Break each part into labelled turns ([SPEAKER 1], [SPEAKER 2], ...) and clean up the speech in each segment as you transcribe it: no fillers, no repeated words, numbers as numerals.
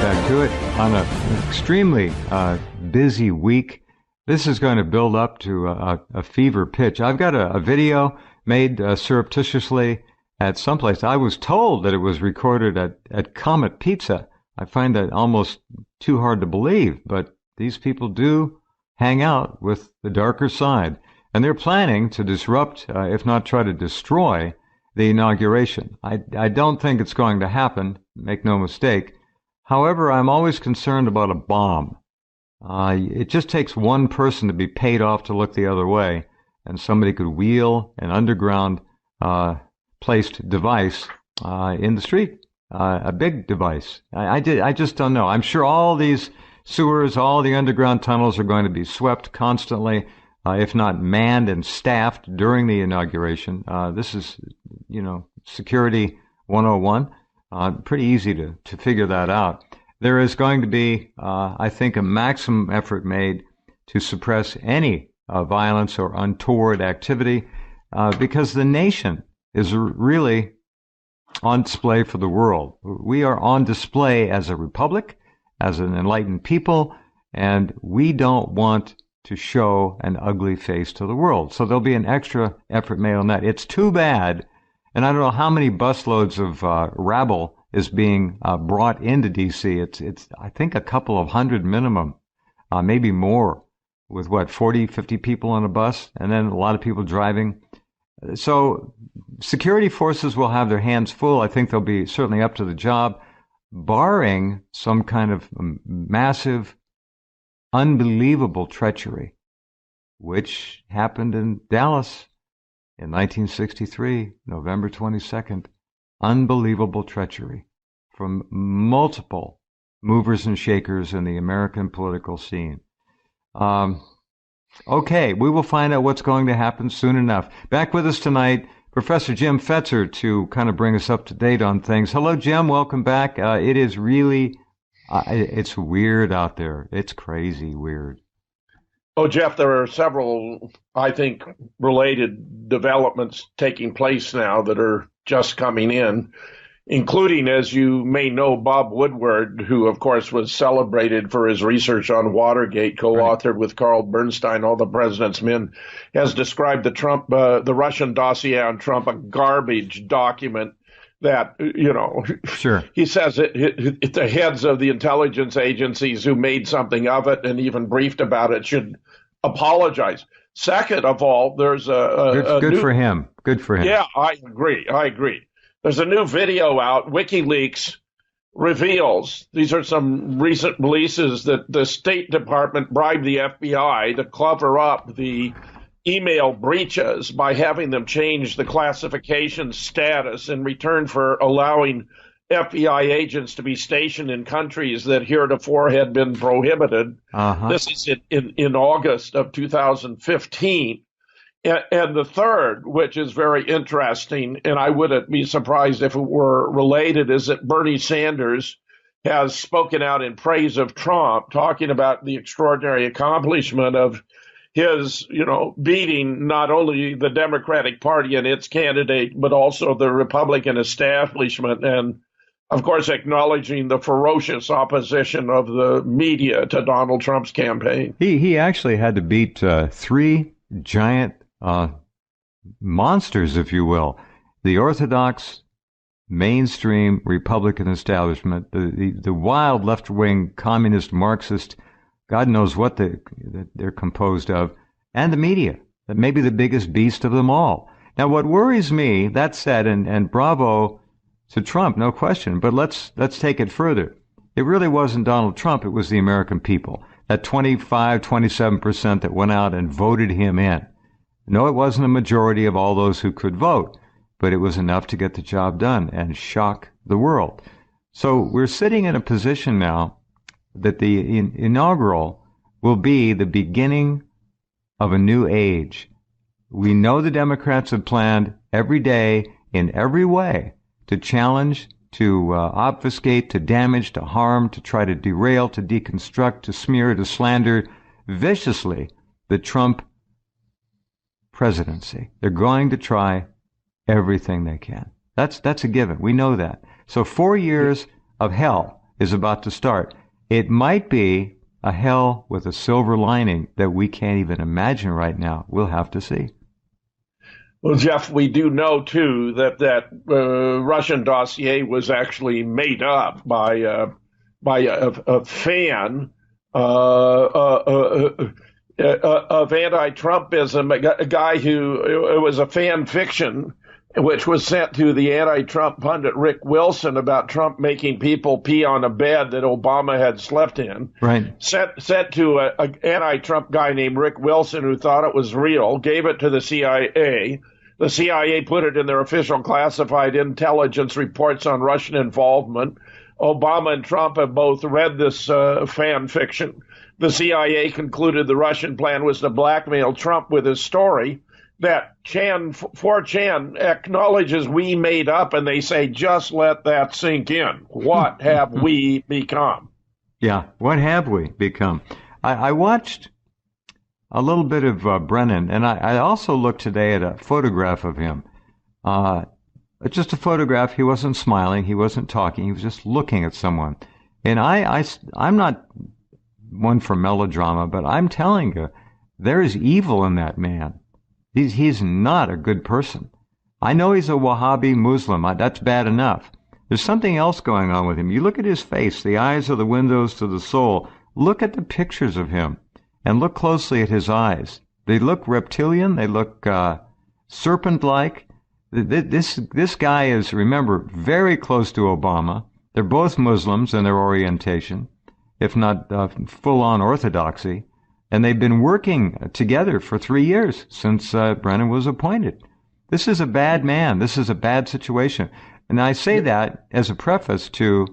[SPEAKER 1] Back to it on an extremely busy week. This is going to build up to a fever pitch. I've got a video made surreptitiously at someplace. I was told that it was recorded at Comet Pizza. I find that almost too hard to believe, but these people do hang out with the darker side. And they're planning to disrupt, if not try to destroy, the inauguration. I don't think it's going to happen, make no mistake. However, I'm always concerned about a bomb. It just takes one person to be paid off to look the other way, and somebody could wheel an underground placed device in the street, a big device. I just don't know. I'm sure all these sewers, all the underground tunnels are going to be swept constantly, if not manned and staffed during the inauguration. This is, security 101. Pretty easy to figure that out. There is going to be, I think, a maximum effort made to suppress any violence or untoward activity because the nation is really on display for the world. We are on display as a republic, as an enlightened people, and we don't want to show an ugly face to the world. So there'll be an extra effort made on that. It's too bad. And I don't know how many busloads of rabble is being brought into D.C. It's I think a couple of hundred minimum, maybe more, with 40, 50 people on a bus, and then a lot of people driving. So security forces will have their hands full. I think they'll be certainly up to the job, barring some kind of massive, unbelievable treachery, which happened in Dallas in 1963, November 22nd, unbelievable treachery from multiple movers and shakers in the American political scene. Okay, we will find out what's going to happen soon enough. Back with us tonight, Professor Jim Fetzer to kind of bring us up to date on things. Hello, Jim. Welcome back. It is really, it's weird out there. It's crazy weird.
[SPEAKER 2] Oh, Jeff, there are several, I think, related developments taking place now that are just coming in, including, as you may know, Bob Woodward, who, of course, was celebrated for his research on Watergate, co-authored with Carl Bernstein, All the President's Men, has described the Russian dossier on Trump, a garbage document that,
[SPEAKER 1] sure.
[SPEAKER 2] He says the heads of the intelligence agencies who made something of it and even briefed about it should apologize. Second of all, there's
[SPEAKER 1] good for him. Good for him.
[SPEAKER 2] Yeah, I agree. There's a new video out. WikiLeaks reveals, these are some recent releases, that the State Department bribed the FBI to cover up the email breaches by having them change the classification status in return for allowing FBI agents to be stationed in countries that heretofore had been prohibited. This is in August of 2015. And the third, which is very interesting, and I wouldn't be surprised if it were related, is that Bernie Sanders has spoken out in praise of Trump, talking about the extraordinary accomplishment of his, beating not only the Democratic Party and its candidate, but also the Republican establishment, and, of course, acknowledging the ferocious opposition of the media to Donald Trump's campaign.
[SPEAKER 1] He actually had to beat three giant monsters, if you will. The orthodox, mainstream Republican establishment, the wild left-wing communist Marxist, God knows what they're composed of, and the media, that may be the biggest beast of them all. Now, what worries me, that said, and bravo to Trump, no question, but let's take it further. It really wasn't Donald Trump, it was the American people, that 27% that went out and voted him in. No, it wasn't a majority of all those who could vote, but it was enough to get the job done and shock the world. So we're sitting in a position now that the inaugural will be the beginning of a new age. We know the Democrats have planned every day, in every way, to challenge, to obfuscate, to damage, to harm, to try to derail, to deconstruct, to smear, to slander viciously the Trump presidency. They're going to try everything they can. That's a given. We know that. So 4 years of hell is about to start. It might be a hell with a silver lining that we can't even imagine right now. We'll have to see.
[SPEAKER 2] Well, Jeff, we do know, too, that Russian dossier was actually made up by a fan of anti-Trumpism, a guy who it was a fan fiction, which was sent to the anti-Trump pundit Rick Wilson about Trump making people pee on a bed that Obama had slept in.
[SPEAKER 1] Right.
[SPEAKER 2] Sent to an anti-Trump guy named Rick Wilson who thought it was real, gave it to the CIA. The CIA put it in their official classified intelligence reports on Russian involvement. Obama and Trump have both read this fan fiction. The CIA concluded the Russian plan was to blackmail Trump with his story that 4chan acknowledges we made up, and they say, just let that sink in. What have we become?
[SPEAKER 1] Yeah, what have we become? I watched a little bit of Brennan, and I also looked today at a photograph of him. Just a photograph. He wasn't smiling. He wasn't talking. He was just looking at someone. And I'm not one for melodrama, but I'm telling you, there is evil in that man. He's not a good person. I know he's a Wahhabi Muslim. That's bad enough. There's something else going on with him. You look at his face. The eyes are the windows to the soul. Look at the pictures of him and look closely at his eyes. They look reptilian. They look serpent-like. This guy is, remember, very close to Obama. They're both Muslims in their orientation, if not full-on orthodoxy. And they've been working together for 3 years since Brennan was appointed. This is a bad man. This is a bad situation. And I say that as a preface to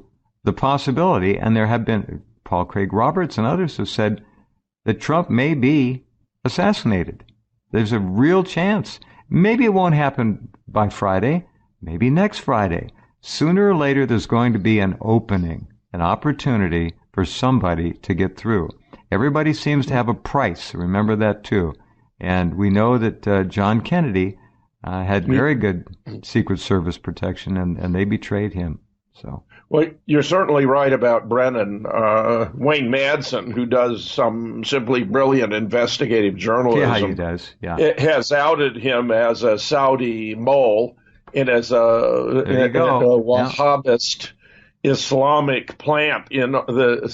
[SPEAKER 1] the possibility, and there have been, Paul Craig Roberts and others have said that Trump may be assassinated. There's a real chance. Maybe it won't happen by Friday, maybe next Friday. Sooner or later, there's going to be an opening, an opportunity for somebody to get through. Everybody seems to have a price. Remember that, too. And we know that John Kennedy had very good Secret Service protection, and they betrayed him. So,
[SPEAKER 2] well, you're certainly right about Brennan. Wayne Madsen, who does some simply brilliant investigative journalism,
[SPEAKER 1] yeah, he does. Yeah,
[SPEAKER 2] has outed him as a Saudi mole and as a Wahhabist Islamic plant in the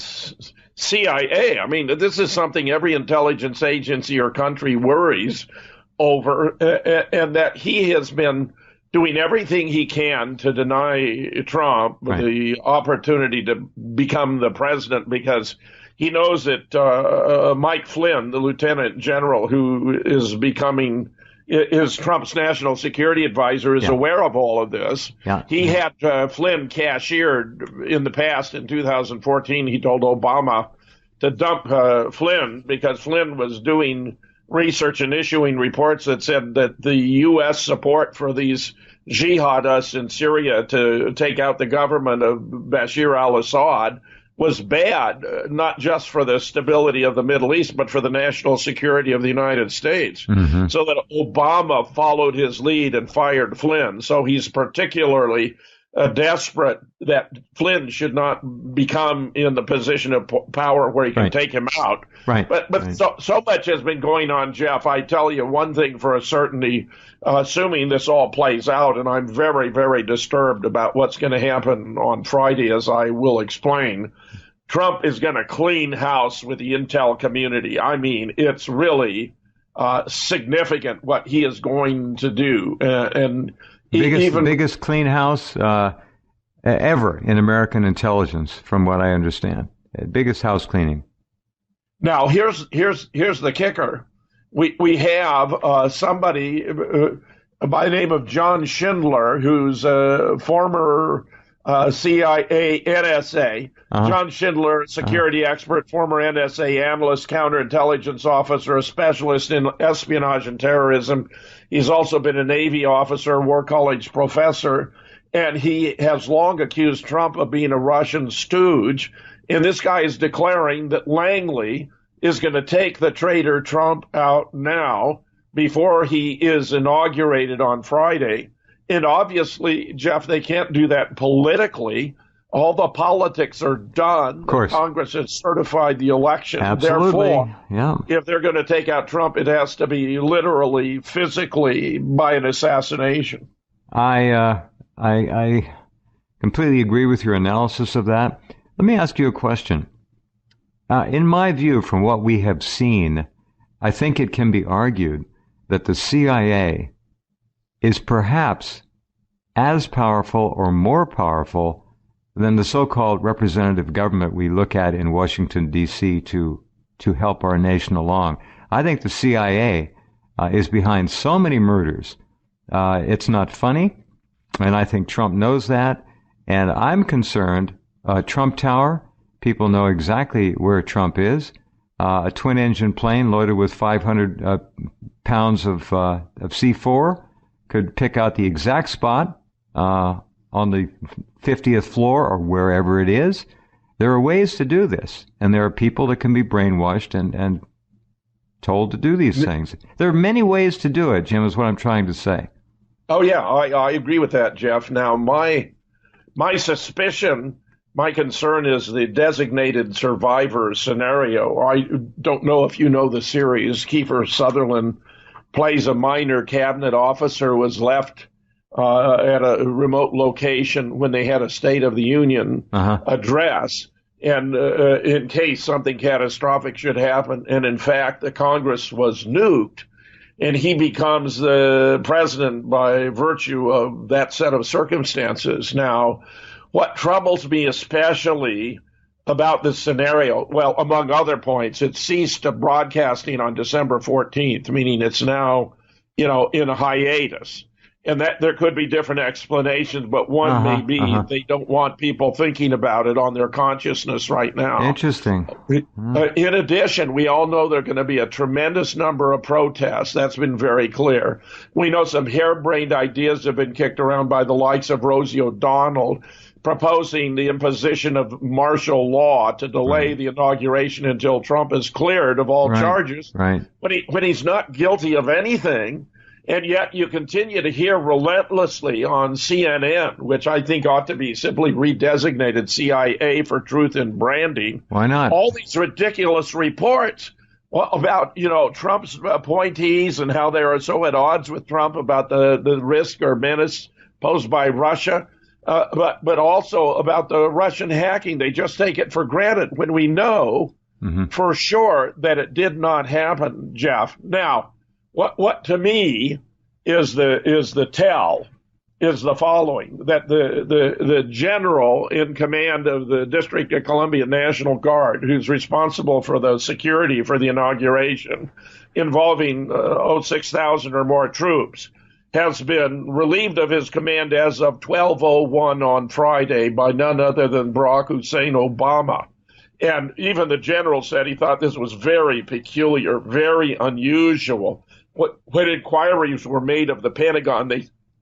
[SPEAKER 2] CIA. I mean, this is something every intelligence agency or country worries over, and that he has been doing everything he can to deny Trump the opportunity to become the president, because he knows that Mike Flynn, the lieutenant general who is Trump's national security advisor, is aware of all of this. Yeah. He had Flynn cashiered in the past. In 2014, he told Obama to dump Flynn because Flynn was doing research and issuing reports that said that the U.S. support for these jihadists in Syria to take out the government of Bashar al-Assad was bad, not just for the stability of the Middle East, but for the national security of the United States. Mm-hmm. So that Obama followed his lead and fired Flynn. So he's particularly desperate that Flynn should not become in the position of power where he can take him out. Right. But so much has been going on, Jeff. I tell you one thing for a certainty, assuming this all plays out, and I'm very, very disturbed about what's going to happen on Friday, as I will explain. Trump is going to clean house with the intel community. I mean, it's really significant what he is going to do.
[SPEAKER 1] Biggest clean house ever in American intelligence, from what I understand. Biggest house cleaning.
[SPEAKER 2] Now, here's the kicker. We have somebody by the name of John Schindler, who's a former CIA, NSA. Uh-huh. John Schindler, security expert, former NSA analyst, counterintelligence officer, a specialist in espionage and terrorism. He's also been a Navy officer, War College professor, and he has long accused Trump of being a Russian stooge. And this guy is declaring that Langley is going to take the traitor Trump out now before he is inaugurated on Friday. And obviously, Jeff, they can't do that politically All the politics are done.
[SPEAKER 1] Of course.
[SPEAKER 2] Congress has certified the election.
[SPEAKER 1] Absolutely.
[SPEAKER 2] Therefore,
[SPEAKER 1] yeah.
[SPEAKER 2] if they're going to take out Trump, it has to be literally, physically, by an assassination.
[SPEAKER 1] I completely agree with your analysis of that. Let me ask you a question. In my view, from what we have seen, I think it can be argued that the CIA is perhaps as powerful or more powerful than the so-called representative government we look at in Washington, D.C. to help our nation along. I think the CIA is behind so many murders. It's not funny, and I think Trump knows that. And I'm concerned, Trump Tower, people know exactly where Trump is. A twin-engine plane loaded with 500 pounds of C4 could pick out the exact spot on the 50th floor or wherever it is. There are ways to do this, and there are people that can be brainwashed and told to do these things. There are many ways to do it, Jim, is what I'm trying to say.
[SPEAKER 2] Oh, yeah, I agree with that, Jeff. Now, my suspicion, my concern is the designated survivor scenario. I don't know if you know the series. Kiefer Sutherland plays a minor cabinet officer who was left at a remote location when they had a State of the Union address. And in case something catastrophic should happen, and in fact, the Congress was nuked, and he becomes the president by virtue of that set of circumstances. Now, what troubles me especially about this scenario, well, among other points, it ceased broadcasting on December 14th, meaning it's now, in a hiatus. And that there could be different explanations, but one may be they don't want people thinking about it on their consciousness right now.
[SPEAKER 1] Interesting.
[SPEAKER 2] In addition, we all know there's going to be a tremendous number of protests. That's been very clear. We know some harebrained ideas have been kicked around by the likes of Rosie O'Donnell, proposing the imposition of martial law to delay the inauguration until Trump is cleared of all charges.
[SPEAKER 1] Right.
[SPEAKER 2] When he's not guilty of anything. And yet you continue to hear relentlessly on CNN, which I think ought to be simply redesignated CIA for truth in branding.
[SPEAKER 1] Why not?
[SPEAKER 2] All these ridiculous reports about, Trump's appointees and how they are so at odds with Trump about the risk or menace posed by Russia, but also about the Russian hacking. They just take it for granted when we know for sure that it did not happen, Jeff. Now, what to me is the tell is the following, that the general in command of the District of Columbia National Guard, who's responsible for the security for the inauguration involving 6,000 or more troops, has been relieved of his command as of 12:01 on Friday by none other than Barack Hussein Obama. And even the general said he thought this was very peculiar, very unusual. When inquiries were made of the Pentagon,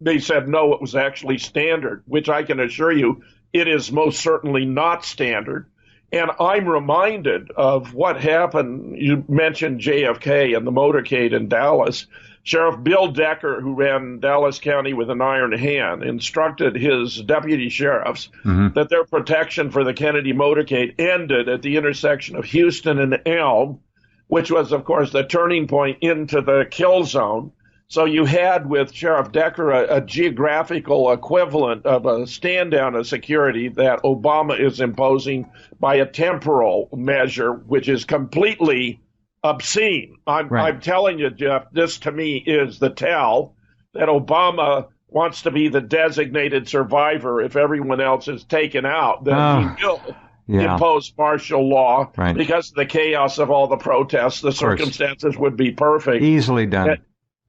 [SPEAKER 2] they said, no, it was actually standard, which I can assure you it is most certainly not standard. And I'm reminded of what happened. You mentioned JFK and the motorcade in Dallas. Sheriff Bill Decker, who ran Dallas County with an iron hand, instructed his deputy sheriffs that their protection for the Kennedy motorcade ended at the intersection of Houston and Elm, which was, of course, the turning point into the kill zone. So you had with Sheriff Decker a geographical equivalent of a stand down of security that Obama is imposing by a temporal measure, which is completely obscene. I'm telling you, Jeff, this to me is the tell that Obama wants to be the designated survivor if everyone else is taken out. That he will impose martial law because of the chaos of all the protests. The circumstances would be perfect.
[SPEAKER 1] Easily done.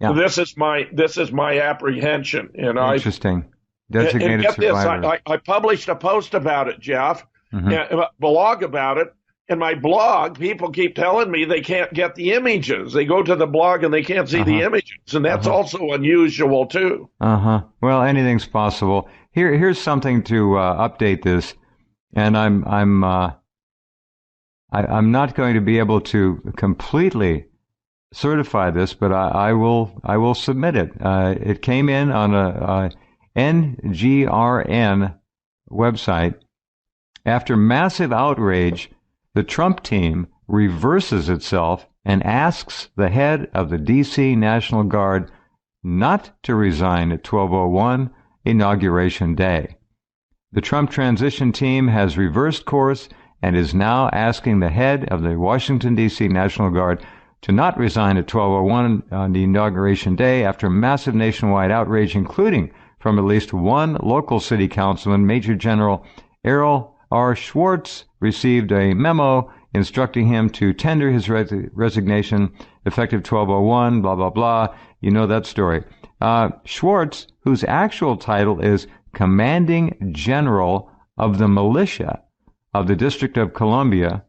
[SPEAKER 2] This is my apprehension. And
[SPEAKER 1] interesting. Designated
[SPEAKER 2] and get
[SPEAKER 1] survivor.
[SPEAKER 2] This, I published a post about it, Jeff, a blog about it. In my blog, people keep telling me they can't get the images. They go to the blog and they can't see the images, and that's also unusual too.
[SPEAKER 1] Well, anything's possible. Here's something to update this. And I'm not going to be able to completely certify this, but I will submit it. It came in on a NGRN website, After massive outrage, the Trump team reverses itself and asks the head of the D.C. National Guard not to resign at 12:01 Inauguration Day. The Trump transition team has reversed course and is now asking the head of the Washington, D.C. National Guard to not resign at 12:01 on the Inauguration Day after massive nationwide outrage, including from at least one local city councilman. Major General Errol R. Schwartz received a memo instructing him to tender his resignation effective 12:01, blah, blah, blah. You know that story. Schwartz, whose actual title is Commanding General of the Militia of the District of Columbia,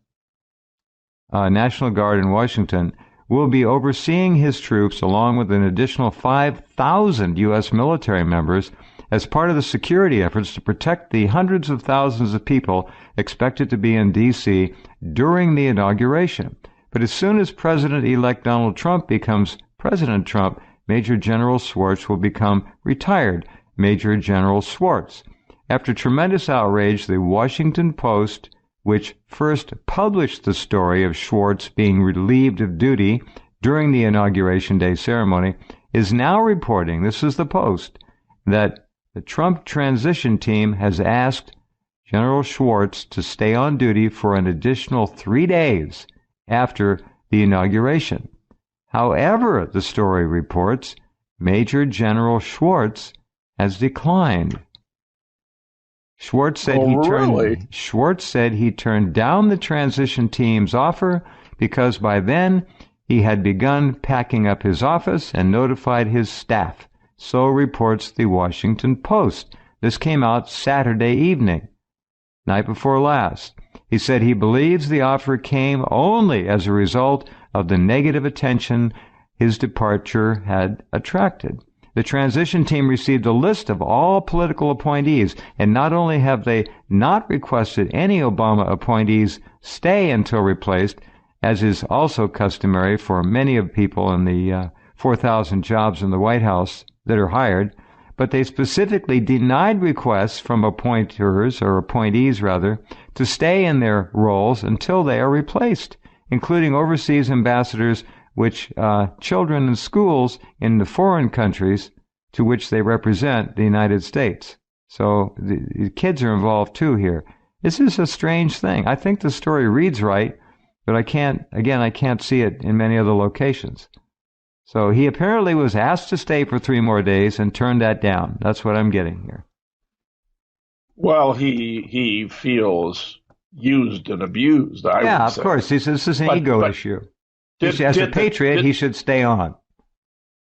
[SPEAKER 1] National Guard in Washington, will be overseeing his troops along with an additional 5,000 U.S. military members as part of the security efforts to protect the hundreds of thousands of people expected to be in D.C. during the inauguration. But as soon as President-elect Donald Trump becomes President Trump, Major General Schwartz will become retired Major General Schwartz. After tremendous outrage, the Washington Post, which first published the story of Schwartz being relieved of duty during the Inauguration Day ceremony, is now reporting, this is the Post, that the Trump transition team has asked General Schwartz to stay on duty for an additional 3 days after the inauguration. However, the story reports, Major General Schwartz has declined. Schwartz said he turned down the transition team's offer because by then he had begun packing up his office and notified his staff. So reports the Washington Post. This came out Saturday evening, night before last. He said he believes the offer came only as a result of the negative attention his departure had attracted. The transition team received a list of all political appointees, and not only have they not requested any Obama appointees stay until replaced, as is also customary for many of people in the 4,000 jobs in the White House that are hired, but they specifically denied requests from appointees to stay in their roles until they are replaced, including overseas ambassadors, which children in schools in the foreign countries to which they represent the United States. So the kids are involved too here. This is a strange thing. I think the story reads right, but I can't see it in many other locations. So he apparently was asked to stay for 3 more days and turned that down. That's what I'm getting here.
[SPEAKER 2] Well, he feels used and abused, I would say.
[SPEAKER 1] Yeah, of course. This is an ego issue. As a patriot, he should stay on.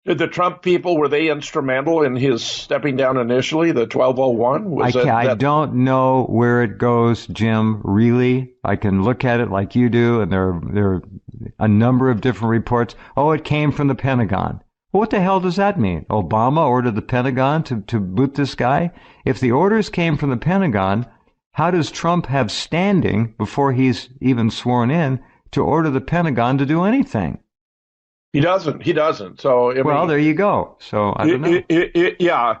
[SPEAKER 2] Did the Trump people, were they instrumental in his stepping down initially, the 1201?
[SPEAKER 1] I don't know where it goes, Jim, really. I can look at it like you do, and there are a number of different reports. Oh, it came from the Pentagon. Well, what the hell does that mean? Obama ordered the Pentagon to boot this guy? If the orders came from the Pentagon, how does Trump have standing before he's even sworn in to order the Pentagon to do anything?
[SPEAKER 2] He doesn't. So
[SPEAKER 1] there you go. So I don't know.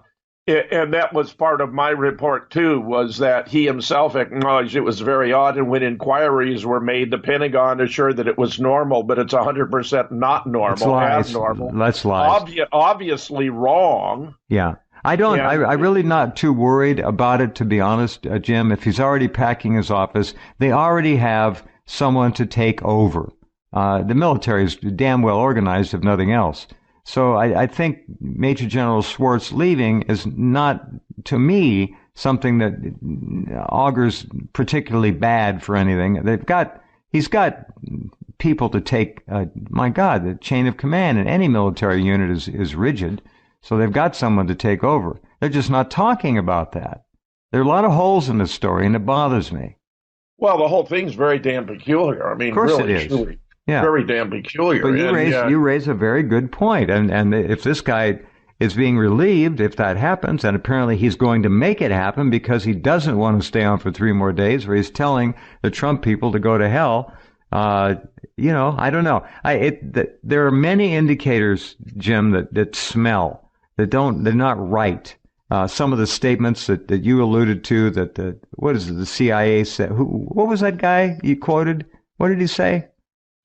[SPEAKER 2] And that was part of my report too, was that he himself acknowledged it was very odd, and when inquiries were made, the Pentagon assured that it was normal, but it's 100% not normal, abnormal.
[SPEAKER 1] That's lies.
[SPEAKER 2] Obviously wrong.
[SPEAKER 1] Yeah. I'm really not too worried about it, to be honest, Jim. If he's already packing his office, they already have someone to take over. The military is damn well organized, if nothing else. So I think Major General Schwartz leaving is not, to me, something that augurs particularly bad for anything. He's got people to take. My God, the chain of command in any military unit is rigid. So they've got someone to take over. They're just not talking about that. There are a lot of holes in this story, and it bothers me.
[SPEAKER 2] Well, the whole thing's very damn peculiar. I mean,
[SPEAKER 1] of course
[SPEAKER 2] really,
[SPEAKER 1] it is.
[SPEAKER 2] Truly,
[SPEAKER 1] yeah.
[SPEAKER 2] Very damn peculiar.
[SPEAKER 1] But you raise a very good point. And if this guy is being relieved, if that happens, and apparently he's going to make it happen because he doesn't want to stay on for 3 more days, or he's telling the Trump people to go to hell, I don't know. There are many indicators, Jim, that smell, they're not right. some of the statements that you alluded to, what is it, the CIA said? What was that guy you quoted? What did he say?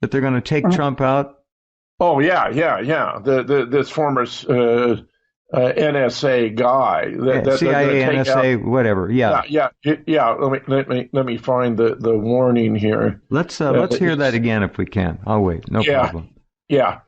[SPEAKER 1] That they're going to take Trump out?
[SPEAKER 2] Oh, yeah. This former NSA guy.
[SPEAKER 1] CIA, NSA, whatever. Yeah.
[SPEAKER 2] Let me find the warning here.
[SPEAKER 1] Let's hear that again if we can. I'll wait. No problem.
[SPEAKER 2] Yeah.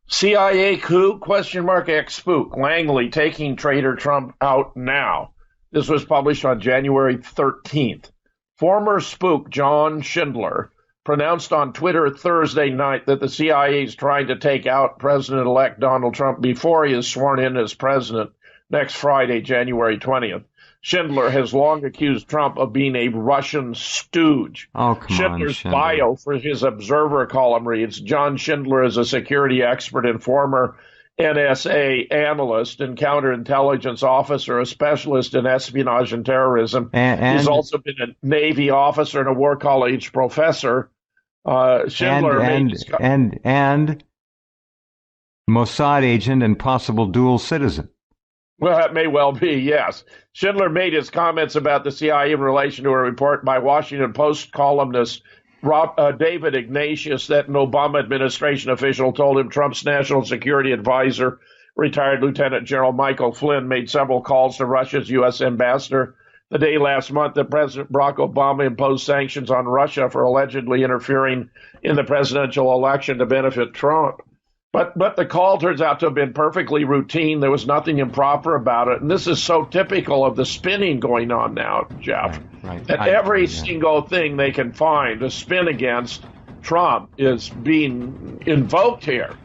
[SPEAKER 2] CIA coup, ? Ex-spook. Langley taking traitor Trump out now. This was published on January 13th. Former spook John Schindler pronounced on Twitter Thursday night that the CIA is trying to take out President-elect Donald Trump before he is sworn in as president next Friday, January 20th. Schindler has long accused Trump of being a Russian stooge.
[SPEAKER 1] Oh, come
[SPEAKER 2] Schindler's
[SPEAKER 1] on,
[SPEAKER 2] bio for his Observer column reads, John Schindler is a security expert and former NSA analyst and counterintelligence officer, a specialist in espionage and terrorism.
[SPEAKER 1] And
[SPEAKER 2] he's also been a Navy officer and a War College professor. Schindler
[SPEAKER 1] and Mossad agent and possible dual citizen.
[SPEAKER 2] Well, that may well be, yes. Schindler made his comments about the CIA in relation to a report by Washington Post columnist David Ignatius that an Obama administration official told him Trump's national security advisor, retired Lieutenant General Michael Flynn, made several calls to Russia's U.S. ambassador the day last month that President Barack Obama imposed sanctions on Russia for allegedly interfering in the presidential election to benefit Trump. But the call turns out to have been perfectly routine. There was nothing improper about it. And this is so typical of the spinning going on now, Jeff,
[SPEAKER 1] right.
[SPEAKER 2] That every single thing they can find to spin against Trump is being invoked here.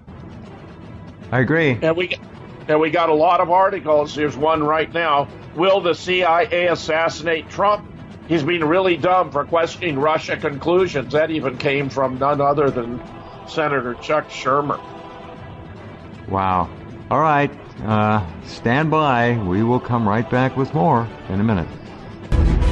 [SPEAKER 1] I agree.
[SPEAKER 2] And we got a lot of articles. Here's one right now. Will the CIA assassinate Trump? He's been really dumb for questioning Russia conclusions. That even came from none other than Senator Chuck Schumer.
[SPEAKER 1] Wow. All right. Stand by. We will come right back with more in a minute.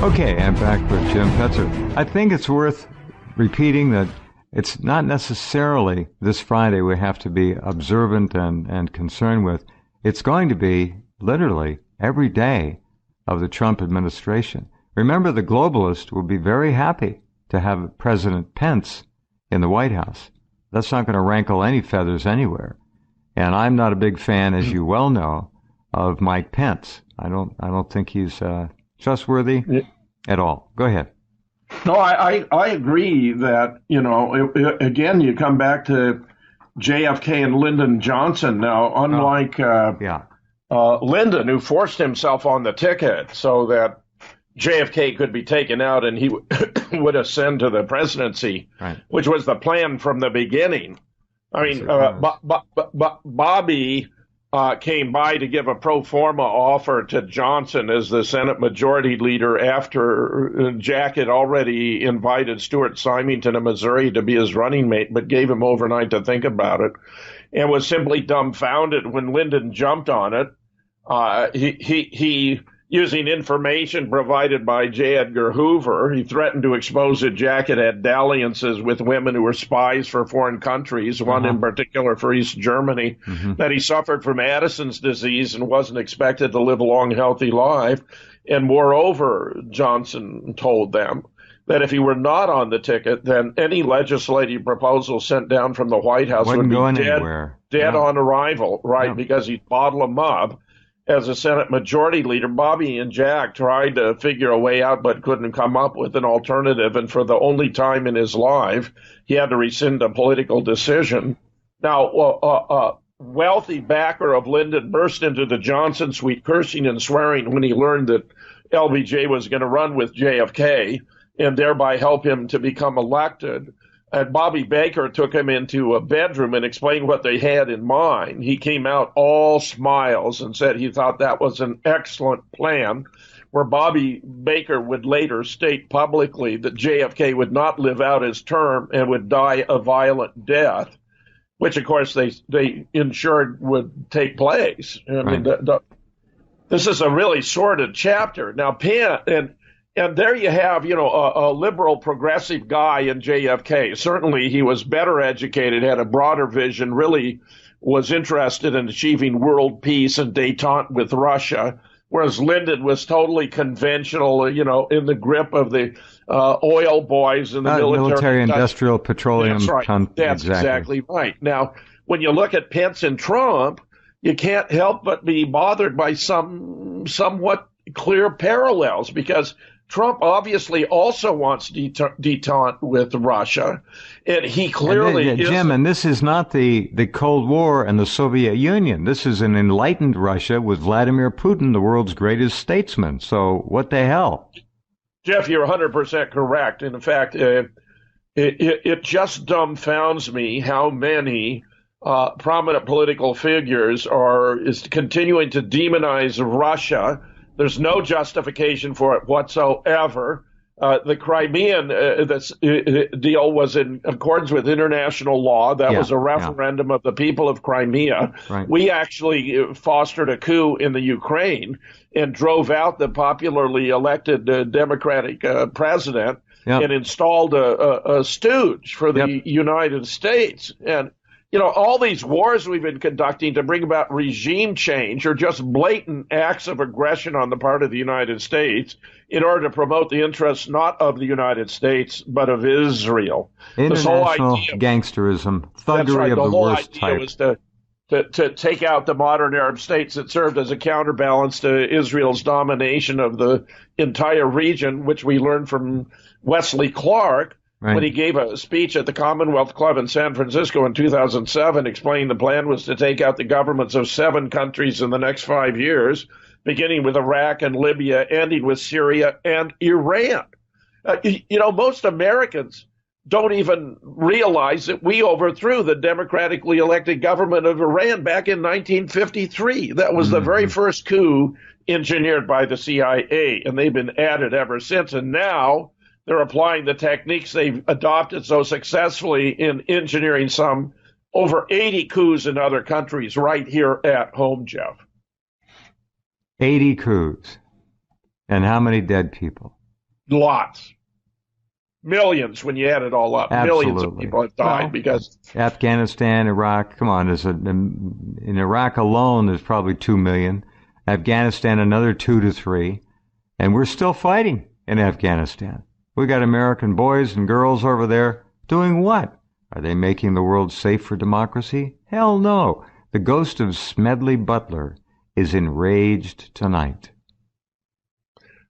[SPEAKER 1] Okay, I'm back with Jim Fetzer. I think it's worth repeating that it's not necessarily this Friday we have to be observant and concerned with. It's going to be literally every day of the Trump administration. Remember, the globalists will be very happy to have President Pence in the White House. That's not going to rankle any feathers anywhere. And I'm not a big fan, as you well know, of Mike Pence. I don't think he's trustworthy at all. Go ahead.
[SPEAKER 2] No, I agree that, again, you come back to JFK and Lyndon Johnson. Now, unlike Lyndon, who forced himself on the ticket so that JFK could be taken out and he would ascend to the presidency,
[SPEAKER 1] right,
[SPEAKER 2] which was the plan from the beginning. I mean, Bobby came by to give a pro forma offer to Johnson as the Senate Majority Leader after Jack had already invited Stuart Symington of Missouri to be his running mate, but gave him overnight to think about it, and was simply dumbfounded when Lyndon jumped on it. He using information provided by J. Edgar Hoover, he threatened to expose that Jack had had dalliances with women who were spies for foreign countries, one in particular for East Germany, that he suffered from Addison's disease and wasn't expected to live a long, healthy life. And moreover, Johnson told them that if he were not on the ticket, then any legislative proposal sent down from the White House would be dead on arrival, right, because he'd bottle them up. As a Senate Majority Leader, Bobby and Jack tried to figure a way out but couldn't come up with an alternative. And for the only time in his life, he had to rescind a political decision. Now, wealthy backer of Lyndon burst into the Johnson suite, cursing and swearing when he learned that LBJ was going to run with JFK and thereby help him to become elected. And Bobby Baker took him into a bedroom and explained what they had in mind. He came out all smiles and said he thought that was an excellent plan, where Bobby Baker would later state publicly that JFK would not live out his term and would die a violent death, which, of course, they ensured would take place. I mean, this is a really sordid chapter. Now, Penn, and there you have, a liberal progressive guy in JFK. Certainly he was better educated, had a broader vision, really was interested in achieving world peace and détente with Russia, whereas Lyndon was totally conventional, in the grip of the oil boys and the
[SPEAKER 1] military industrial petroleum.
[SPEAKER 2] That's right. That's exactly right. Now, when you look at Pence and Trump, you can't help but be bothered by some somewhat clear parallels, because Trump obviously also wants detente with Russia, and he clearly is.
[SPEAKER 1] Jim, and this is not the Cold War and the Soviet Union. This is an enlightened Russia with Vladimir Putin, the world's greatest statesman. So what the hell?
[SPEAKER 2] Jeff, you're 100% correct. In fact, it just dumbfounds me how many prominent political figures is continuing to demonize Russia. There's no justification for it whatsoever. The Crimean deal was in accordance with international law. That was a referendum of the people of Crimea.
[SPEAKER 1] Right.
[SPEAKER 2] We actually fostered a coup in the Ukraine and drove out the popularly elected Democratic president and installed a stooge for the United States. And all these wars we've been conducting to bring about regime change are just blatant acts of aggression on the part of the United States in order to promote the interests not of the United States, but of Israel.
[SPEAKER 1] International gangsterism, thuggery of the worst type.
[SPEAKER 2] Was to take out the modern Arab states that served as a counterbalance to Israel's domination of the entire region, which we learned from Wesley Clark. Right. When he gave a speech at the Commonwealth Club in San Francisco in 2007, explaining the plan was to take out the governments of 7 countries in the next 5 years, beginning with Iraq and Libya, ending with Syria and Iran. Most Americans don't even realize that we overthrew the democratically elected government of Iran back in 1953. That was the very first coup engineered by the CIA, and they've been at it ever since. And now they're applying the techniques they've adopted so successfully in engineering some over 80 coups in other countries right here at home, Jeff.
[SPEAKER 1] 80 coups. And how many dead people?
[SPEAKER 2] Lots. Millions when you add it all up.
[SPEAKER 1] Absolutely.
[SPEAKER 2] Millions of people have died because
[SPEAKER 1] Afghanistan, Iraq, come on, in Iraq alone there's probably 2 million. Afghanistan another 2 to 3. And we're still fighting in Afghanistan. We got American boys and girls over there doing what? Are they making the world safe for democracy? Hell no. The ghost of Smedley Butler is enraged tonight.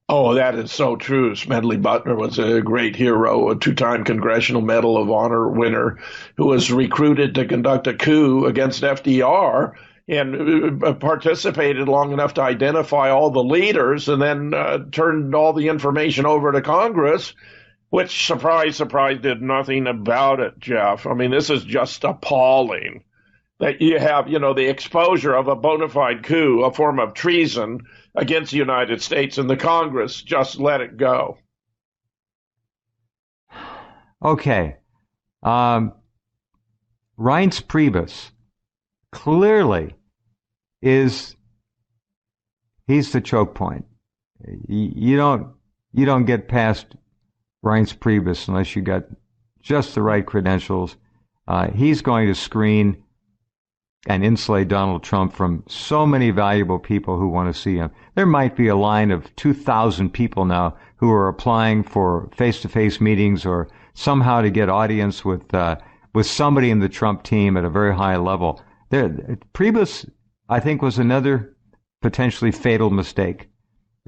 [SPEAKER 2] Oh, that is so true. Smedley Butler was a great hero, a 2-time Congressional Medal of Honor winner who was recruited to conduct a coup against FDR and participated long enough to identify all the leaders and then turned all the information over to Congress, which, surprise, surprise, did nothing about it, Jeff. I mean, this is just appalling that you have, the exposure of a bona fide coup, a form of treason against the United States, and the Congress just let it go.
[SPEAKER 1] Okay. Reince Priebus clearly he's the choke point. You don't get past Reince Priebus unless you got just the right credentials. He's going to screen and insulate Donald Trump from so many valuable people who want to see him. There might be a line of 2,000 people now who are applying for face-to-face meetings or somehow to get audience with somebody in the Trump team at a very high level. Priebus, I think, was another potentially fatal mistake.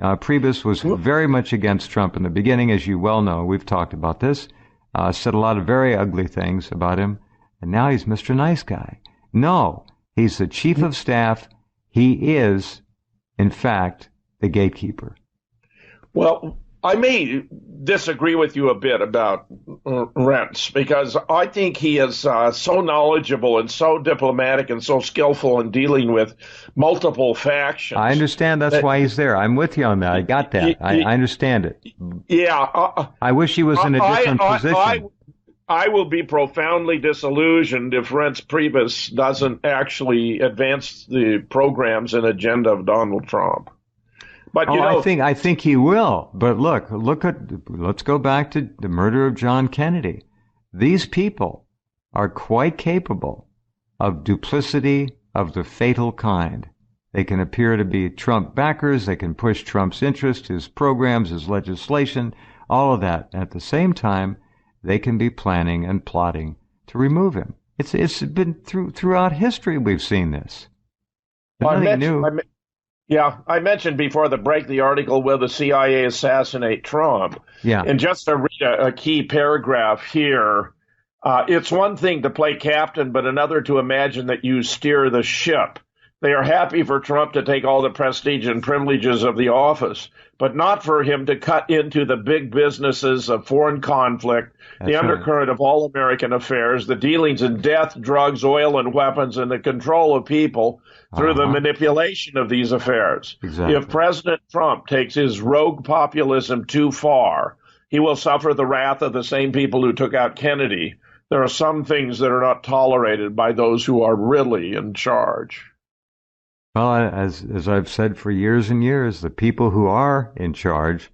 [SPEAKER 1] Priebus was very much against Trump in the beginning, as you well know. We've talked about this. Said a lot of very ugly things about him, and now he's Mr. Nice Guy. No, he's the chief of staff. He is, in fact, the gatekeeper.
[SPEAKER 2] Well, I may disagree with you a bit about Rense, because I think he is so knowledgeable and so diplomatic and so skillful in dealing with multiple factions.
[SPEAKER 1] I understand that's why he's there. I'm with you on that. I got that. I understand it.
[SPEAKER 2] Yeah.
[SPEAKER 1] I wish he was in a different position.
[SPEAKER 2] I will be profoundly disillusioned if Reince Priebus doesn't actually advance the programs and agenda of Donald Trump. But
[SPEAKER 1] I think he will. But let's go back to the murder of John Kennedy. These people are quite capable of duplicity of the fatal kind. They can appear to be Trump backers. They can push Trump's interest, his programs, his legislation, all of that. At the same time, they can be planning and plotting to remove him. It's been throughout history we've seen this.
[SPEAKER 2] Well,
[SPEAKER 1] nothing new.
[SPEAKER 2] I mentioned before the break the article, Will the CIA Assassinate Trump?
[SPEAKER 1] Yeah.
[SPEAKER 2] And just to read a key paragraph here, it's one thing to play captain, but another to imagine that you steer the ship. They are happy for Trump to take all the prestige and privileges of the office, but not for him to cut into the big businesses of foreign conflict, the undercurrent of all American affairs, the dealings in death, drugs, oil, and weapons, and the control of people through the manipulation of these affairs.
[SPEAKER 1] Exactly.
[SPEAKER 2] If President Trump takes his rogue populism too far, he will suffer the wrath of the same people who took out Kennedy. There are some things that are not tolerated by those who are really in charge.
[SPEAKER 1] Well, as I've said for years and years, the people who are in charge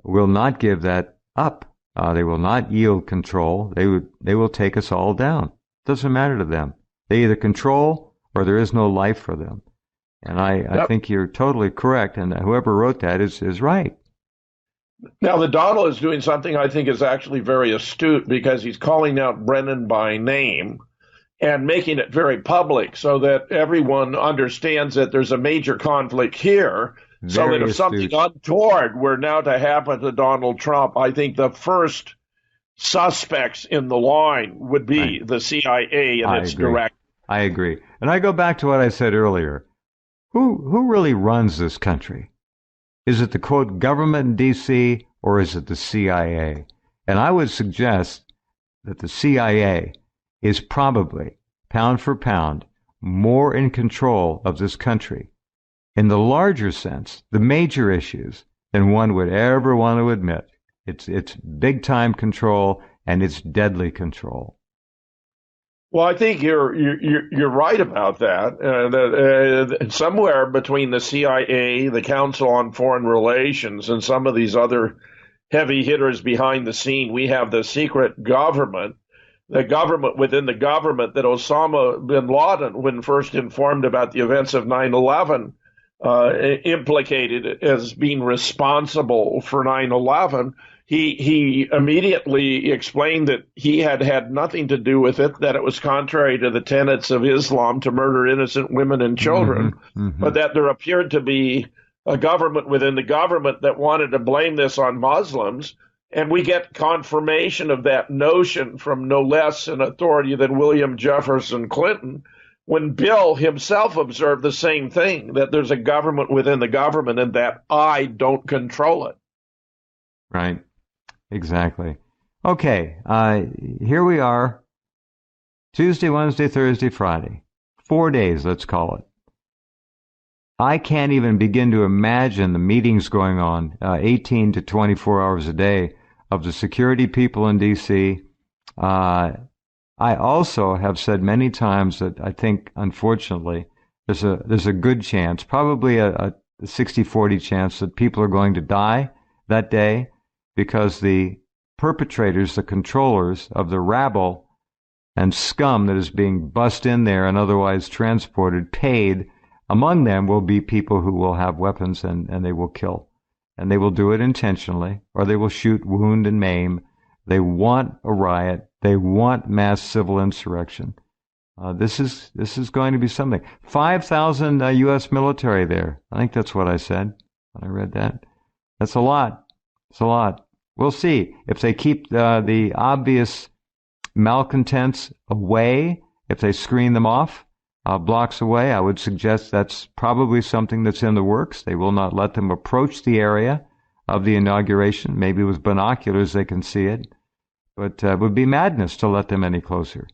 [SPEAKER 1] will not give that up. They will not yield control. They will take us all down. It doesn't matter to them. They either control or there is no life for them. And I think you're totally correct. And whoever wrote that is right.
[SPEAKER 2] Now, the Donald is doing something I think is actually very astute, because he's calling out Brennan by name and making it very public so that everyone understands that there's a major conflict here. So that if something untoward were now to happen to Donald Trump, I think the first suspects in the line would be the CIA and its director.
[SPEAKER 1] I agree. And I go back to what I said earlier. Who really runs this country? Is it the, quote, government in D.C., or is it the CIA? And I would suggest that the CIA is probably, pound for pound, more in control of this country, in the larger sense, the major issues, than one would ever want to admit. It's big-time control, and it's deadly control.
[SPEAKER 2] Well, I think you're right about that. That somewhere between the CIA, the Council on Foreign Relations, and some of these other heavy hitters behind the scene, we have the secret government, the government within the government that Osama bin Laden, when first informed about the events of 9/11, implicated as being responsible for 9/11. He immediately explained that he had nothing to do with it, that it was contrary to the tenets of Islam to murder innocent women and children, but that there appeared to be a government within the government that wanted to blame this on Muslims. And we get confirmation of that notion from no less an authority than William Jefferson Clinton, when Bill himself observed the same thing, that there's a government within the government and that I don't control it.
[SPEAKER 1] Right. Exactly. Okay. Here we are. Tuesday, Wednesday, Thursday, Friday. 4 days, let's call it. I can't even begin to imagine the meetings going on 18 to 24 hours a day of the security people in D.C. I also have said many times that I think, unfortunately, there's a good chance, probably a 60-40 chance, that people are going to die that day, because the perpetrators, the controllers of the rabble and scum that is being bussed in there and otherwise transported, paid. Among them will be people who will have weapons and they will kill. And they will do it intentionally, or they will shoot, wound, and maim. They want a riot. They want mass civil insurrection. This is going to be something. 5,000 U.S. military there. I think that's what I said when I read that. That's a lot. It's a lot. We'll see if they keep the obvious malcontents away, if they screen them off blocks away. I would suggest that's probably something that's in the works. They will not let them approach the area of the inauguration. Maybe with binoculars they can see it. But it would be madness to let them any closer.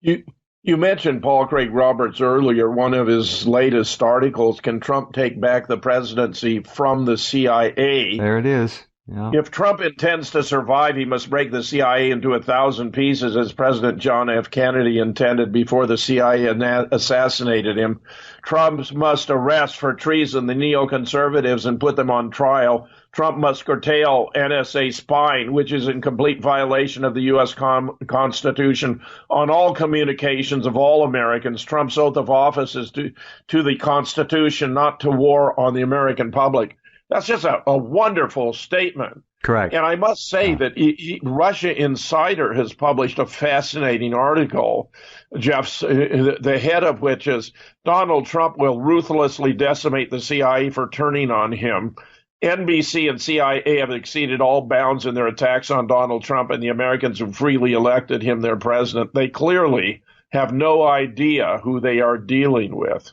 [SPEAKER 2] You mentioned Paul Craig Roberts earlier. One of his latest articles, Can Trump Take Back the Presidency from the CIA?
[SPEAKER 1] There it is. Yeah.
[SPEAKER 2] If Trump intends to survive, he must break the CIA into 1,000 pieces, as President John F. Kennedy intended before the CIA assassinated him. Trump must arrest for treason the neoconservatives and put them on trial. Trump must curtail NSA spying, which is in complete violation of the U.S. Constitution on all communications of all Americans. Trump's oath of office is to the Constitution, not to war on the American public. That's just a wonderful statement.
[SPEAKER 1] Correct.
[SPEAKER 2] And I must say that Russia Insider has published a fascinating article, Jeff, the head of which is Donald Trump will ruthlessly decimate the CIA for turning on him. NBC and CIA have exceeded all bounds in their attacks on Donald Trump and the Americans who freely elected him their president. They clearly have no idea who they are dealing with.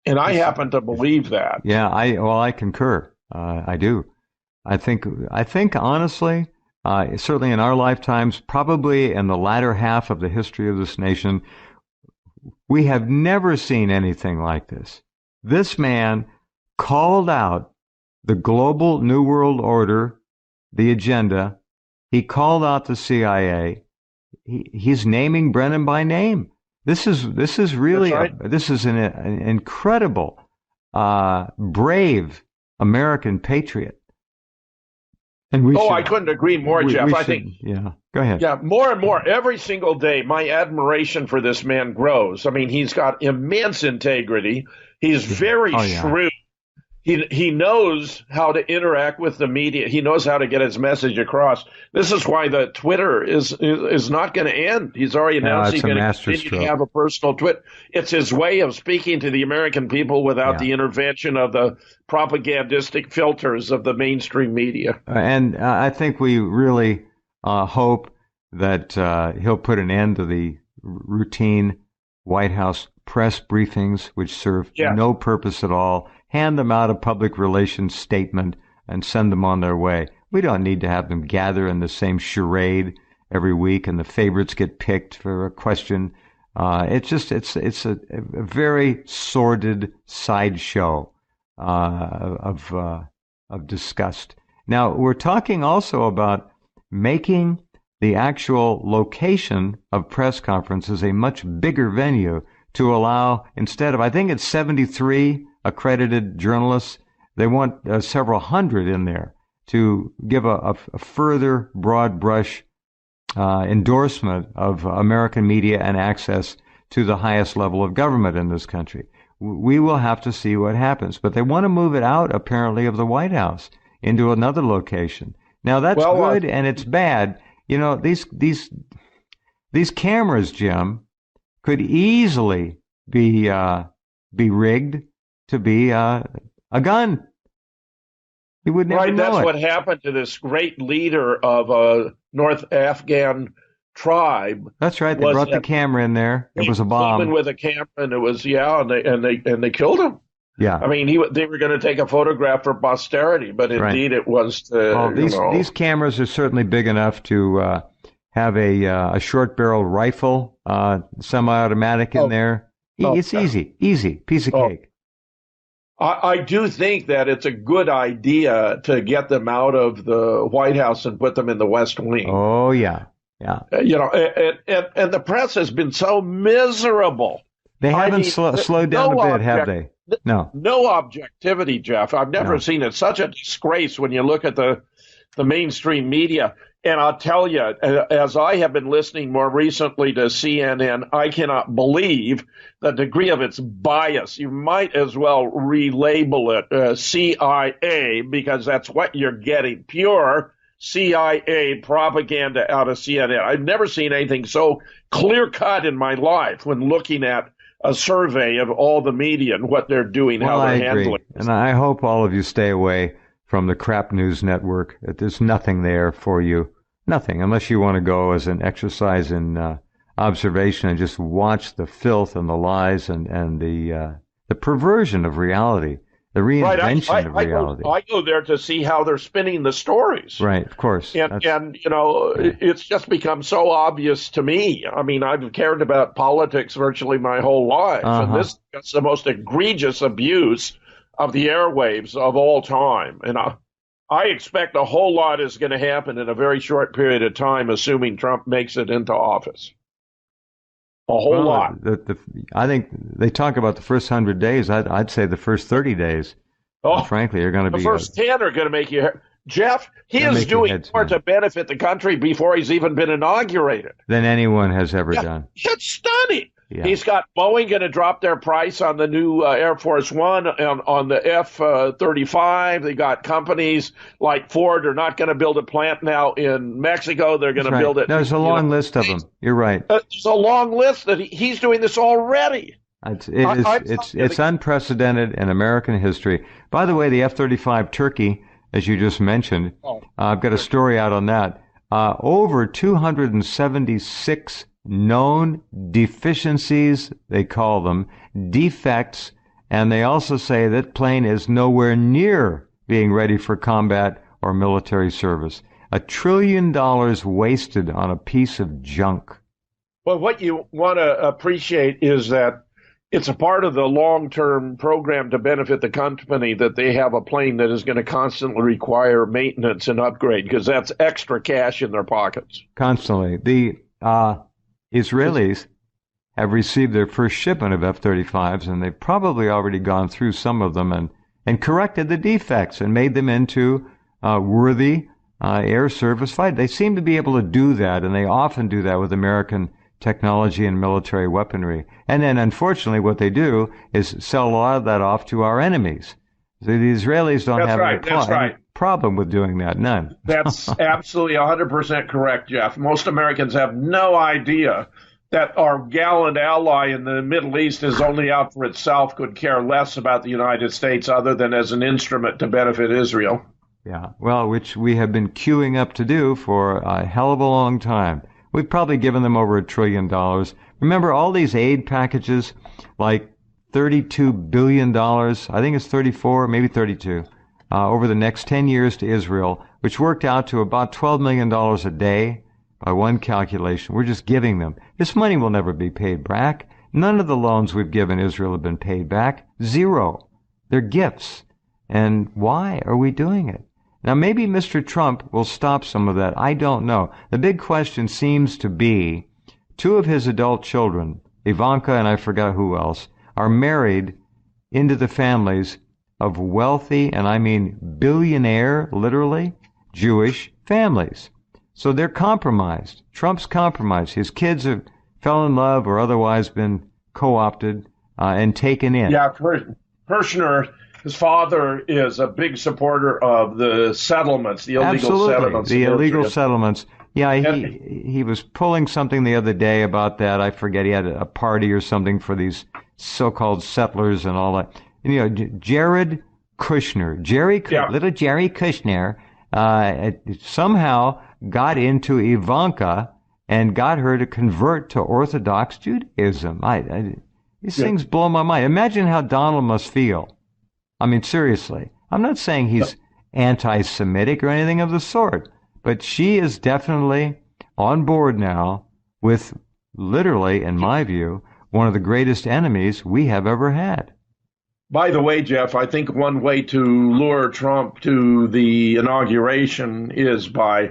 [SPEAKER 2] And I happen to believe that.
[SPEAKER 1] Yeah, I concur. I do. I think honestly, certainly in our lifetimes, probably in the latter half of the history of this nation, we have never seen anything like this. This man called out the global New World Order, the agenda. He called out the CIA. He's naming Brennan by name. This is really this is an incredible, brave American patriot. And
[SPEAKER 2] I couldn't agree more, Jeff. I think.
[SPEAKER 1] Yeah, go ahead.
[SPEAKER 2] Yeah, more and more every single day, my admiration for this man grows. I mean, he's got immense integrity. He's very shrewd. He knows how to interact with the media. He knows how to get his message across. This is why the Twitter is not going to end. He's already announced he's going to continue to have a personal Twitter. It's his way of speaking to the American people without the intervention of the propagandistic filters of the mainstream media.
[SPEAKER 1] And I think we really hope that he'll put an end to the routine White House press briefings, which serve no purpose at all. Hand them out a public relations statement and send them on their way. We don't need to have them gather in the same charade every week and the favorites get picked for a question. It's a very sordid sideshow of disgust. Now, we're talking also about making the actual location of press conferences a much bigger venue to allow, instead of, I think it's 73 accredited journalists, they want several hundred in there to give a further broad brush endorsement of American media and access to the highest level of government in this country. We will have to see what happens. But they want to move it out, apparently, of the White House into another location. Now, that's good and it's bad. You know, these cameras, Jim, could easily be rigged to be a gun. You would never know
[SPEAKER 2] that's
[SPEAKER 1] it.
[SPEAKER 2] what happened to this great leader of a North Afghan tribe.
[SPEAKER 1] That's right. They brought the camera in there. It was a bomb.
[SPEAKER 2] Even with a camera, and it was and they killed him.
[SPEAKER 1] Yeah.
[SPEAKER 2] I mean, they were going to take a photograph for posterity, but indeed it was.
[SPEAKER 1] These cameras are certainly big enough to have a short-barreled rifle, semi-automatic in there. It's easy piece of cake.
[SPEAKER 2] I do think that it's a good idea to get them out of the White House and put them in the West Wing.
[SPEAKER 1] Oh, yeah. Yeah.
[SPEAKER 2] And the press has been so miserable.
[SPEAKER 1] They haven't slowed down a bit, have they? No.
[SPEAKER 2] No objectivity, Jeff. I've never seen it. Such a disgrace when you look at the mainstream media. And I'll tell you, as I have been listening more recently to CNN, I cannot believe the degree of its bias. You might as well relabel it CIA, because that's what you're getting. Pure CIA propaganda out of CNN. I've never seen anything so clear-cut in my life when looking at a survey of all the media and what they're doing, how they're handling it.
[SPEAKER 1] And I hope all of you stay away from the crap news network. There's nothing there for you. Nothing, unless you want to go as an exercise in observation and just watch the filth and the lies and the perversion of reality, the reinvention of reality.
[SPEAKER 2] I go there to see how they're spinning the stories.
[SPEAKER 1] Right, of course.
[SPEAKER 2] And it's just become so obvious to me. I mean, I've cared about politics virtually my whole life, and this is the most egregious abuse of the airwaves of all time. And I expect a whole lot is going to happen in a very short period of time, assuming Trump makes it into office. A whole lot.
[SPEAKER 1] I think they talk about the first 100 days. I'd say the first 30 days.
[SPEAKER 2] Oh,
[SPEAKER 1] frankly, are going to
[SPEAKER 2] the
[SPEAKER 1] be
[SPEAKER 2] first 10 are going to make you. Jeff, he is doing more to benefit the country before he's even been inaugurated
[SPEAKER 1] than anyone has ever done.
[SPEAKER 2] It's stunning.
[SPEAKER 1] Yeah.
[SPEAKER 2] He's got Boeing going to drop their price on the new Air Force One and on the F-35. They got companies like Ford are not going to build a plant now in Mexico. They're going to build it.
[SPEAKER 1] There's a long list of them. You're right.
[SPEAKER 2] There's a long list that he's doing this already.
[SPEAKER 1] It's unprecedented in American history. By the way, the F-35 Turkey, as you just mentioned, I've got a story out on that. Over 276 known deficiencies, they call them, defects, and they also say that plane is nowhere near being ready for combat or military service. $1 trillion wasted on a piece of junk.
[SPEAKER 2] Well, what you want to appreciate is that it's a part of the long-term program to benefit the company that they have a plane that is going to constantly require maintenance and upgrade because that's extra cash in their pockets.
[SPEAKER 1] Constantly. The Israelis have received their first shipment of F-35s, and they've probably already gone through some of them and corrected the defects and made them into worthy air service fight. They seem to be able to do that, and they often do that with American technology and military weaponry. And then, unfortunately, what they do is sell a lot of that off to our enemies. So the Israelis don't have any problem with doing that, none.
[SPEAKER 2] That's absolutely 100% correct, Jeff. Most Americans have no idea that our gallant ally in the Middle East is only out for itself, could care less about the United States other than as an instrument to benefit Israel.
[SPEAKER 1] Yeah, well, which we have been queuing up to do for a hell of a long time. We've probably given them over $1 trillion. Remember all these aid packages, like $32 billion, I think it's 34, maybe 32, over the next 10 years to Israel, which worked out to about $12 million a day by one calculation. We're just giving them. This money will never be paid back. None of the loans we've given Israel have been paid back. Zero. They're gifts. And why are we doing it? Now, maybe Mr. Trump will stop some of that. I don't know. The big question seems to be 2 of his adult children, Ivanka and I forgot who else, are married into the families of wealthy, and I mean billionaire, literally, Jewish families. So they're compromised. Trump's compromised. His kids have fell in love or otherwise been co-opted and taken in.
[SPEAKER 2] Yeah, Kirshner, his father is a big supporter of the settlements, the illegal settlements.
[SPEAKER 1] The illegal settlements. Yeah, he was pulling something the other day about that. I forget. He had a party or something for these so-called settlers and all that. And, you know, Jared Kushner, little Jerry Kushner, somehow got into Ivanka and got her to convert to Orthodox Judaism. These things blow my mind. Imagine how Donald must feel. I mean, seriously. I'm not saying he's anti-Semitic or anything of the sort, but she is definitely on board now with literally, in my view, one of the greatest enemies we have ever had.
[SPEAKER 2] By the way, Jeff, I think one way to lure Trump to the inauguration is by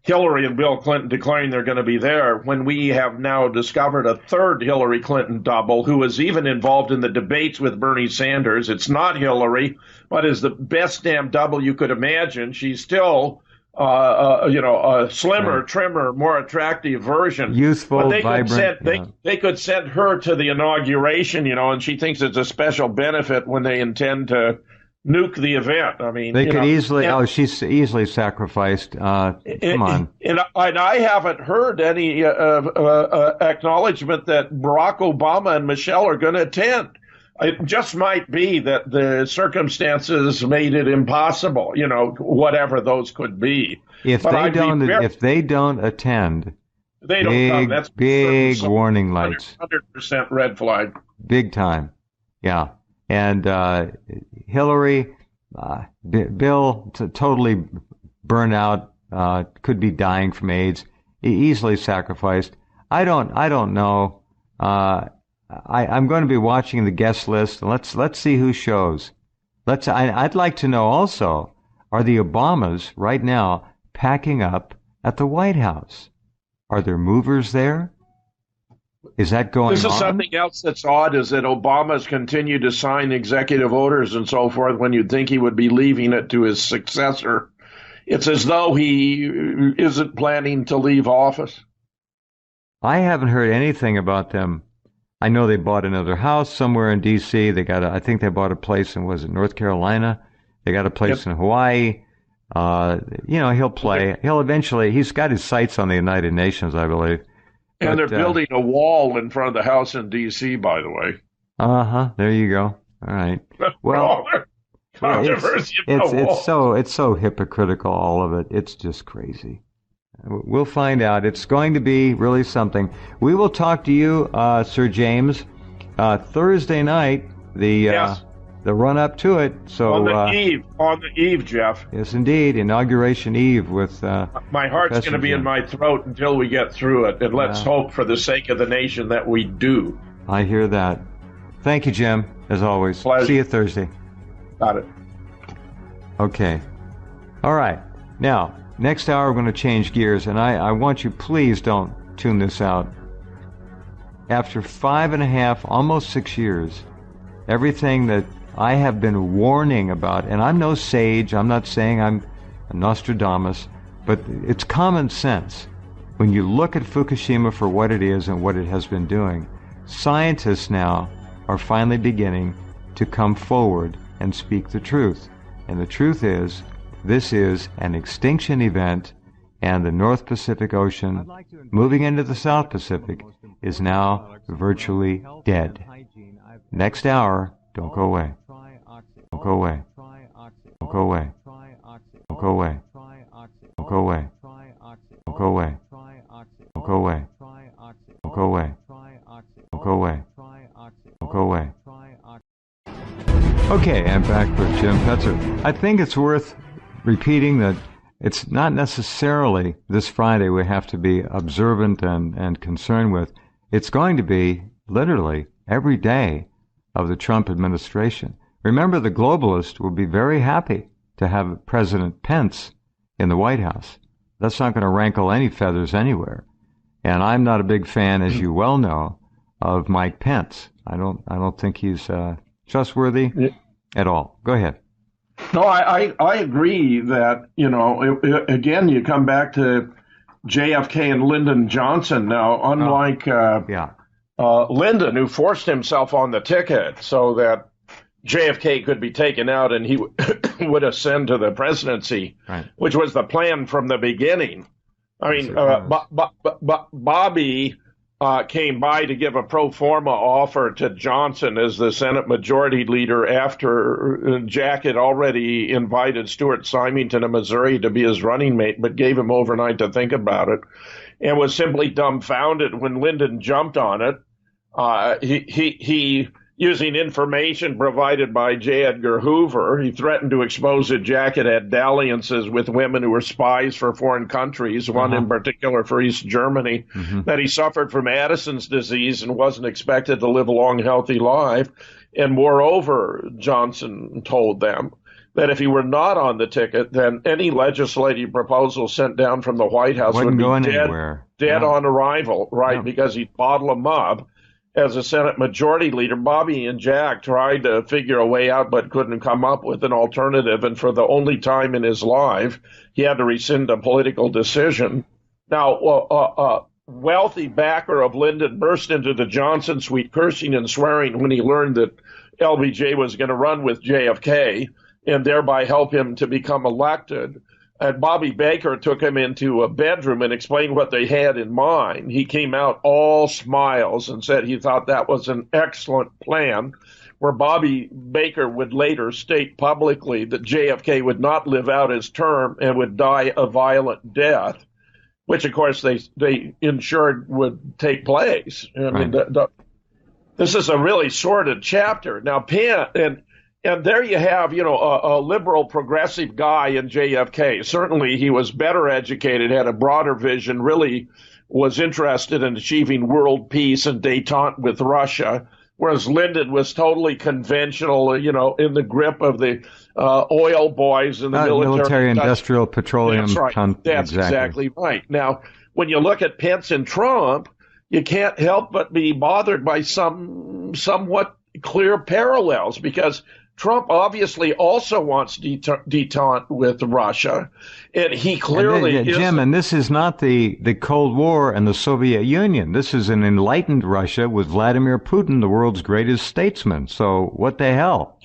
[SPEAKER 2] Hillary and Bill Clinton declaring they're going to be there, when we have now discovered a third Hillary Clinton double who is even involved in the debates with Bernie Sanders. It's not Hillary, but is the best damn double you could imagine. She's still, a slimmer, trimmer, more attractive version.
[SPEAKER 1] Youthful,
[SPEAKER 2] but
[SPEAKER 1] vibrant.
[SPEAKER 2] They could send her to the inauguration, and she thinks it's a special benefit when they intend to nuke the event. I mean,
[SPEAKER 1] they could easily. She's easily sacrificed. Come on.
[SPEAKER 2] And I haven't heard any acknowledgement that Barack Obama and Michelle are going to attend. It just might be that the circumstances made it impossible. Whatever those could be.
[SPEAKER 1] If they don't attend,
[SPEAKER 2] they don't come. That's
[SPEAKER 1] big warning lights.
[SPEAKER 2] 100% red flag.
[SPEAKER 1] Big time. Yeah. And Hillary, Bill, totally burned out, could be dying from AIDS, easily sacrificed. I don't know. I'm going to be watching the guest list. Let's see who shows. I'd like to know also, are the Obamas right now packing up at the White House? Are there movers there? Is that going
[SPEAKER 2] This is
[SPEAKER 1] on?
[SPEAKER 2] something else that's odd, is that Obama's continued to sign executive orders and so forth when you'd think he would be leaving it to his successor. It's as though he isn't planning to leave office.
[SPEAKER 1] I haven't heard anything about them. I know they bought another house somewhere in D.C. I think they bought a place in, was it North Carolina? They got a place in Hawaii. He'll eventually, he's got his sights on the United Nations, I believe.
[SPEAKER 2] And they're building a wall in front of the house in D.C., by the way.
[SPEAKER 1] There you go. All right. Well, it's so hypocritical, all of it. It's just crazy. We'll find out. It's going to be really something. We will talk to you, Sir James, Thursday night, the run up to it. So on
[SPEAKER 2] the eve, Jeff.
[SPEAKER 1] Yes, indeed, inauguration eve with.
[SPEAKER 2] My heart's going to be in my throat until we get through it, and let's hope, for the sake of the nation, that we do.
[SPEAKER 1] I hear that. Thank you, Jim. As always.
[SPEAKER 2] Pleasure.
[SPEAKER 1] See you Thursday.
[SPEAKER 2] Got it.
[SPEAKER 1] Okay. All right. Now, next hour we're going to change gears, and I want you, please don't tune this out. After 5.5, almost 6 years, everything that I have been warning about, and I'm no sage, I'm not saying I'm a Nostradamus, but it's common sense. When you look at Fukushima for what it is and what it has been doing, scientists now are finally beginning to come forward and speak the truth. And the truth is, this is an extinction event, and the North Pacific Ocean, moving into the South Pacific, is now virtually dead. Next hour, don't go away. Don't go away. Don't go away. Don't go away. Don't go away. Don't go away. Don't go away. Don't go away. Don't go away. Don't go away. Okay, I'm back with Jim Fetzer. I think it's worth repeating that it's not necessarily this Friday we have to be observant and concerned with. It's going to be literally every day of the Trump administration. Remember, the globalists will be very happy to have President Pence in the White House. That's not going to rankle any feathers anywhere. And I'm not a big fan, as you well know, of Mike Pence. I don't think he's trustworthy at all. Go ahead.
[SPEAKER 2] No, I agree that, again, you come back to JFK and Lyndon Johnson. Now, unlike Lyndon, who forced himself on the ticket so that JFK could be taken out and he would ascend to the presidency, right, which was the plan from the beginning. I mean, Bobby came by to give a pro forma offer to Johnson as the Senate Majority Leader after Jack had already invited Stuart Symington of Missouri to be his running mate, but gave him overnight to think about it, and was simply dumbfounded when Lyndon jumped on it. He using information provided by J. Edgar Hoover, he threatened to expose that Jack had had dalliances with women who were spies for foreign countries, one in particular for East Germany, that he suffered from Addison's disease and wasn't expected to live a long, healthy life. And moreover, Johnson told them that if he were not on the ticket, then any legislative proposal sent down from the White House would be dead on arrival, right, because he'd bottle them up. As a Senate Majority Leader, Bobby and Jack tried to figure a way out but couldn't come up with an alternative, and for the only time in his life, he had to rescind a political decision. Now, wealthy backer of Lyndon burst into the Johnson suite cursing and swearing when he learned that LBJ was going to run with JFK and thereby help him to become elected. And Bobby Baker took him into a bedroom and explained what they had in mind. He came out all smiles and said he thought that was an excellent plan, where Bobby Baker would later state publicly that JFK would not live out his term and would die a violent death, which, of course, they ensured would take place. I mean, this is a really sordid chapter. Now, Penn, and there you have, a liberal progressive guy in JFK. Certainly he was better educated, had a broader vision, really was interested in achieving world peace and détente with Russia, whereas Lyndon was totally conventional, in the grip of the oil boys and the
[SPEAKER 1] military industrial petroleum.
[SPEAKER 2] That's right. That's exactly right. Now, when you look at Pence and Trump, you can't help but be bothered by some somewhat clear parallels, because Trump obviously also wants detente with Russia, and he clearly is.
[SPEAKER 1] Jim, and this is not the Cold War and the Soviet Union. This is an enlightened Russia with Vladimir Putin, the world's greatest statesman. So what the hell?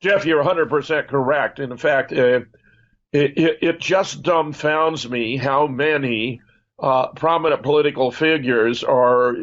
[SPEAKER 2] Jeff, you're 100% correct. In fact, it just dumbfounds me how many prominent political figures are